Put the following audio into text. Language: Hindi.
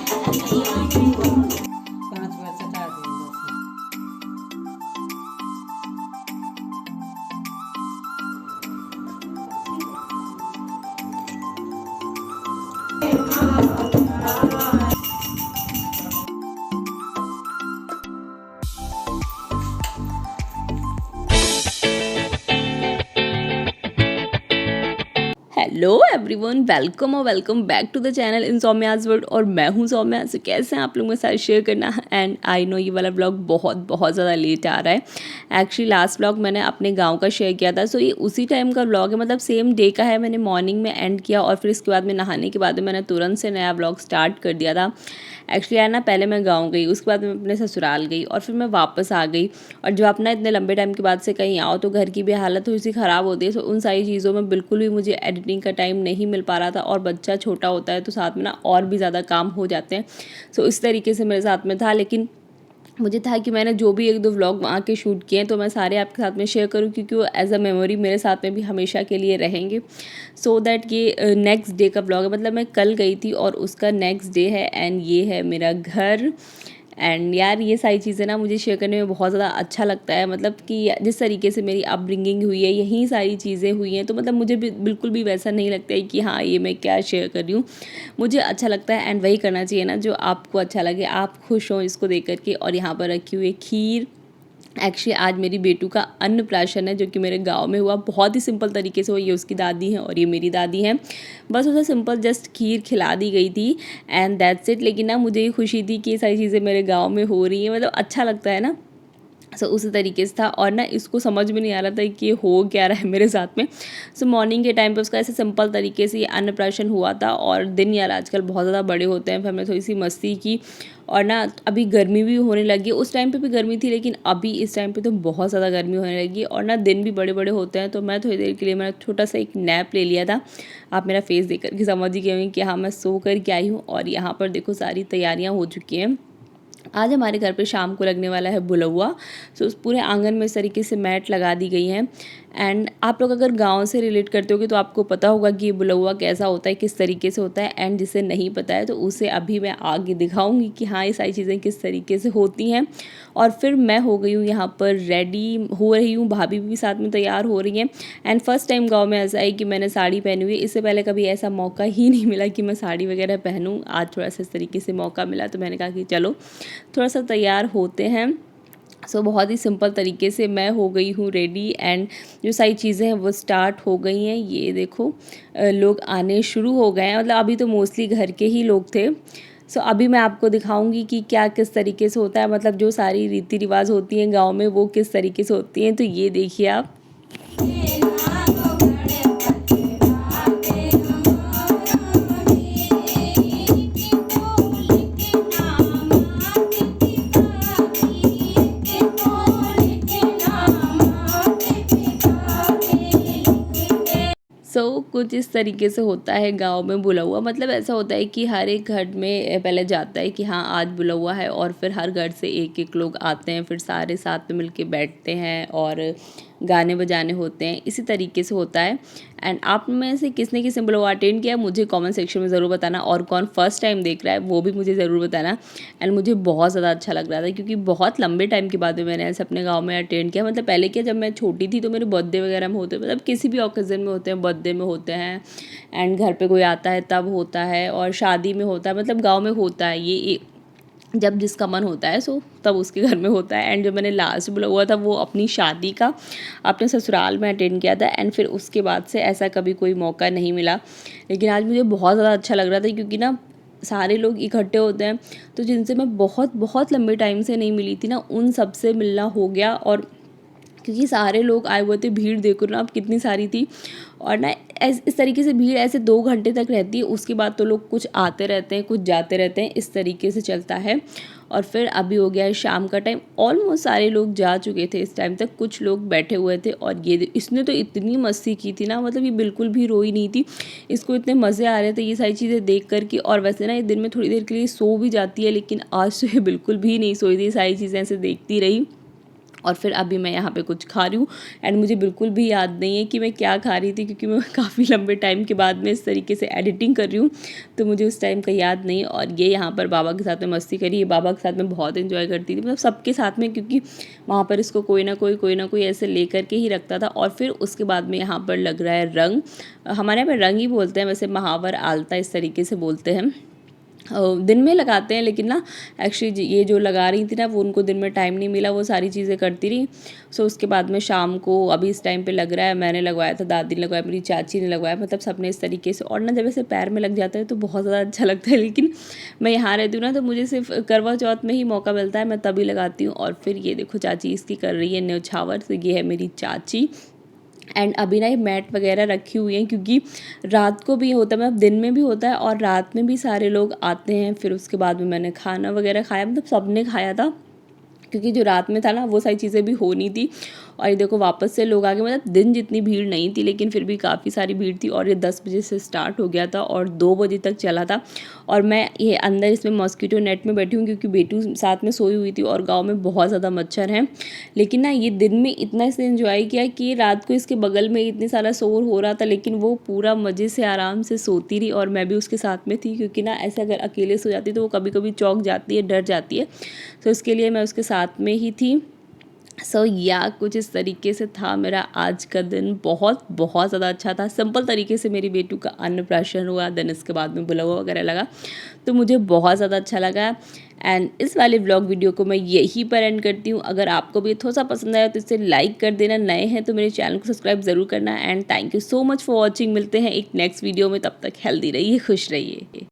पाँच बार सटा देंगे। हेलो एवरीवन, वेलकम और welcome back to the channel in Saumya's world. और मैं हूँ सौम्या। सो कैसे हैं आप लोग, मेरे साथ शेयर करना। एंड आई नो ये वाला ब्लॉग बहुत बहुत ज़्यादा लेट आ रहा है। एक्चुअली लास्ट ब्लॉग मैंने अपने गांव का शेयर किया था, सो ये उसी टाइम का ब्लॉग है, मतलब सेम डे का है। मैंने मॉर्निंग में एंड किया और फिर इसके बाद में नहाने के बाद में मैंने तुरंत से नया ब्लॉग स्टार्ट कर दिया था। एक्चुअली यार ना, पहले मैं गाँव गई, उसके बाद मैं अपने ससुराल गई और फिर मैं वापस आ गई। और जब आप ना इतने लंबे टाइम के बाद से कहीं आओ तो घर की भी हालत थोड़ी सी ख़राब होती है। तो उन सारी चीज़ों में बिल्कुल भी मुझे एडिटिंग का टाइम नहीं मिल पा रहा था। और बच्चा छोटा होता है तो साथ में ना और भी ज़्यादा काम हो जाते हैं। सो इस तरीके से मेरे साथ में था। लेकिन मुझे था कि मैंने जो भी एक दो व्लॉग वहाँ के शूट किए हैं तो मैं सारे आपके साथ में शेयर करूँ, क्योंकि वो एज अ मेमोरी मेरे साथ में भी हमेशा के लिए रहेंगे। सो दैट ये नेक्स्ट डे का व्लॉग है, मतलब मैं कल गई थी और उसका नेक्स्ट डे है। एंड ये है मेरा घर। एंड यार ये सारी चीज़ें ना मुझे शेयर करने में बहुत ज़्यादा अच्छा लगता है। मतलब कि जिस तरीके से मेरी अपब्रिंगिंग हुई है, यही सारी चीज़ें हुई हैं, तो मतलब मुझे भी बिल्कुल भी वैसा नहीं लगता है कि हाँ ये मैं क्या शेयर कर रही हूँ। मुझे अच्छा लगता है एंड वही करना चाहिए ना जो आपको अच्छा लगे, आप खुश हों इसको देख करके। और यहाँ पर रखी हुई है खीर। एक्चुअली आज मेरी बेटू का अन्नप्राशन है, जो कि मेरे गांव में हुआ। बहुत ही सिंपल तरीके से हुआ। ये उसकी दादी हैं और ये मेरी दादी हैं। बस उसे सिंपल जस्ट खीर खिला दी गई थी एंड दैट्स इट। लेकिन ना मुझे ये खुशी थी कि ये सारी चीज़ें मेरे गांव में हो रही हैं, मतलब अच्छा लगता है ना। सो उसी तरीके से था। और ना इसको समझ में नहीं आ रहा था कि ये हो क्या रहा है मेरे साथ में। सो मॉर्निंग के टाइम पे उसका ऐसे सिंपल तरीके से ये अन्नप्राशन हुआ था। और दिन यार आजकल बहुत ज़्यादा बड़े होते हैं, फिर हमने थोड़ी सी मस्ती की। और ना अभी गर्मी भी होने लगी। उस टाइम पे भी गर्मी थी, लेकिन अभी इस टाइम पे तो बहुत ज़्यादा गर्मी होने लगी। और ना दिन भी बड़े बड़े होते हैं, तो मैं थोड़ी देर के लिए मैंने छोटा सा एक नैप ले लिया था। आप मेरा फेस देख कर के समझ ही गए होंगे कि हाँ मैं सो कर के आई हूँ। और यहाँ पर देखो सारी तैयारियाँ हो चुकी हैं। आज हमारे घर पे शाम को लगने वाला है बुलौआ। सो उस पूरे आंगन में इस तरीके से मैट लगा दी गई हैं। एंड आप लोग अगर गांव से रिलेट करते होगे तो आपको पता होगा कि ये बुलौआ कैसा होता है, किस तरीके से होता है। एंड जिसे नहीं पता है तो उसे अभी मैं आगे दिखाऊंगी कि हाँ ये सारी चीज़ें किस तरीके से होती हैं। और फिर मैं हो गई हूँ यहाँ पर रेडी हो रही हूँ, भाभी भी साथ में तैयार हो रही हैं। एंड फर्स्ट टाइम गाँव में ऐसा है कि मैंने साड़ी पहनी हुई है। इससे पहले कभी ऐसा मौका ही नहीं मिला कि मैं साड़ी वगैरह पहनूँ। आज थोड़ा सा इस तरीके से मौका मिला तो मैंने कहा कि चलो थोड़ा सा तैयार होते हैं। सो बहुत ही सिंपल तरीके से मैं हो गई हूँ रेडी। एंड जो सारी चीज़ें हैं वो स्टार्ट हो गई हैं। ये देखो लोग आने शुरू हो गए हैं, मतलब अभी तो मोस्टली घर के ही लोग थे। सो अभी मैं आपको दिखाऊंगी कि क्या किस तरीके से होता है, मतलब जो सारी रीति रिवाज होती हैं गांव में वो किस तरीके से होती हैं। तो ये देखिए आप। कुछ इस तरीके से होता है गांव में बुलौआ। मतलब ऐसा होता है कि हर एक घर में पहले जाता है कि हाँ आज बुलौआ है, और फिर हर घर से एक एक लोग आते हैं, फिर सारे साथ में मिलके बैठते हैं और गाने बजाने होते हैं। इसी तरीके से होता है। एंड आप में से किसने किसने बुलौआ अटेंड किया मुझे कमेंट सेक्शन में ज़रूर बताना। और कौन फर्स्ट टाइम देख रहा है वो भी मुझे ज़रूर बताना। एंड मुझे बहुत ज़्यादा अच्छा लग रहा था, क्योंकि बहुत लंबे टाइम के बाद में मैंने ऐसे अपने गाँव में अटेंड किया। मतलब पहले क्या, जब मैं छोटी थी तो मेरे बर्थडे वगैरह में होते, मतलब किसी भी ओकेज़न में होते हैं, बर्थडे में होते हैं एंड घर पे कोई आता है तब होता है, और शादी में होता है। मतलब गाँव में होता है ये जब जिसका मन होता है सो तब उसके घर में होता है। एंड जो मैंने लास्ट बोला हुआ था वो अपनी शादी का अपने ससुराल में अटेंड किया था। एंड फिर उसके बाद से ऐसा कभी कोई मौका नहीं मिला। लेकिन आज मुझे बहुत ज़्यादा अच्छा लग रहा था, क्योंकि ना सारे लोग इकट्ठे होते हैं तो जिनसे मैं बहुत बहुत लंबे टाइम से नहीं मिली थी ना, उन सब से मिलना हो गया। और क्योंकि सारे लोग आए हुए थे, भीड़ देखो ना आप कितनी सारी थी। और ना इस तरीके से भीड़ ऐसे 2 घंटे तक रहती है। उसके बाद तो लोग कुछ आते रहते हैं कुछ जाते रहते हैं, इस तरीके से चलता है। और फिर अभी हो गया है शाम का टाइम, ऑलमोस्ट सारे लोग जा चुके थे इस टाइम तक, कुछ लोग बैठे हुए थे। और ये इसने तो इतनी मस्ती की थी ना, मतलब ये बिल्कुल भी रोई नहीं थी। इसको इतने मज़े आ रहे थे ये सारी चीज़ें देख कर के। और वैसे ना ये दिन में थोड़ी देर के लिए सो भी जाती है, लेकिन आज तो ये बिल्कुल भी नहीं सोई थी, सारी चीज़ें ऐसे देखती रही। और फिर अभी मैं यहाँ पे कुछ खा रही हूँ एंड मुझे बिल्कुल भी याद नहीं है कि मैं क्या खा रही थी, क्योंकि मैं काफ़ी लंबे टाइम के बाद में इस तरीके से एडिटिंग कर रही हूँ, तो मुझे उस टाइम का याद नहीं। और ये यहाँ पर बाबा के साथ में मस्ती करी, ये बाबा के साथ में बहुत एंजॉय करती थी, मतलब सबके साथ में, क्योंकि वहाँ पर इसको कोई ना कोई ऐसे ले करके ही रखता था। और फिर उसके बाद में यहाँ पर लग रहा है रंग, हमारे यहाँ पर रंग ही बोलते हैं, वैसे महावर आलता इस तरीके से बोलते हैं। दिन में लगाते हैं, लेकिन ना एक्चुअली ये जो लगा रही थी ना, वो उनको दिन में टाइम नहीं मिला, वो सारी चीज़ें करती रही। सो उसके बाद में शाम को अभी इस टाइम पे लग रहा है, मैंने लगवाया था, दादी ने लगवाया, मेरी चाची ने लगवाया, मतलब सबने इस तरीके से। और ना जब ऐसे पैर में लग जाता है तो बहुत ज़्यादा अच्छा लगता है, लेकिन मैं यहाँ रहती हूँ ना, तो मुझे सिर्फ करवा चौथ में ही मौका मिलता है, मैं तभी लगाती हूँ। और फिर ये देखो चाची इसकी कर रही है न्यौछावर, तो ये है मेरी चाची। एंड अभी ना ये मैट वगैरह रखी हुई हैं, क्योंकि रात को भी होता है, मतलब दिन में भी होता है और रात में भी सारे लोग आते हैं। फिर उसके बाद में मैंने खाना वगैरह खाया, मतलब सबने खाया था, क्योंकि जो रात में था ना वो सारी चीज़ें भी होनी थी। और ये देखो वापस से लोग आ गए, मतलब दिन जितनी भीड़ नहीं थी, लेकिन फिर भी काफ़ी सारी भीड़ थी। और ये 10 बजे से स्टार्ट हो गया था और 2 बजे तक चला था। और मैं ये अंदर इसमें मॉस्किटो नेट में बैठी हूँ, क्योंकि बेटू साथ में सोई हुई थी और गाँव में बहुत ज़्यादा मच्छर हैं। लेकिन ना ये दिन में इतना इसने इन्जॉय किया कि रात को इसके बगल में इतनी सारा शोर हो रहा था, लेकिन वो पूरा मज़े से आराम से सोती रही, और मैं भी उसके साथ में थी, क्योंकि ना ऐसे अगर अकेले सो जाती तो वो कभी कभी चौंक जाती है, डर जाती है, तो इसके लिए मैं उसके साथ में ही थी। या कुछ इस तरीके से था मेरा आज का दिन, बहुत बहुत ज़्यादा अच्छा था। सिंपल तरीके से मेरी बेटू का अन्नप्राशन हुआ, देन इसके बाद में बुलावा वगैरह लगा, तो मुझे बहुत ज़्यादा अच्छा लगा। एंड इस वाले व्लॉग वीडियो को मैं यहीं पर एंड करती हूँ। अगर आपको भी थोड़ा सा पसंद आया तो इसे लाइक कर देना, नए हैं तो मेरे चैनल को सब्सक्राइब ज़रूर करना। And thank you so much for watching. मिलते हैं एक नेक्स्ट वीडियो में, तब तक हेल्दी रहिए, खुश रहिए।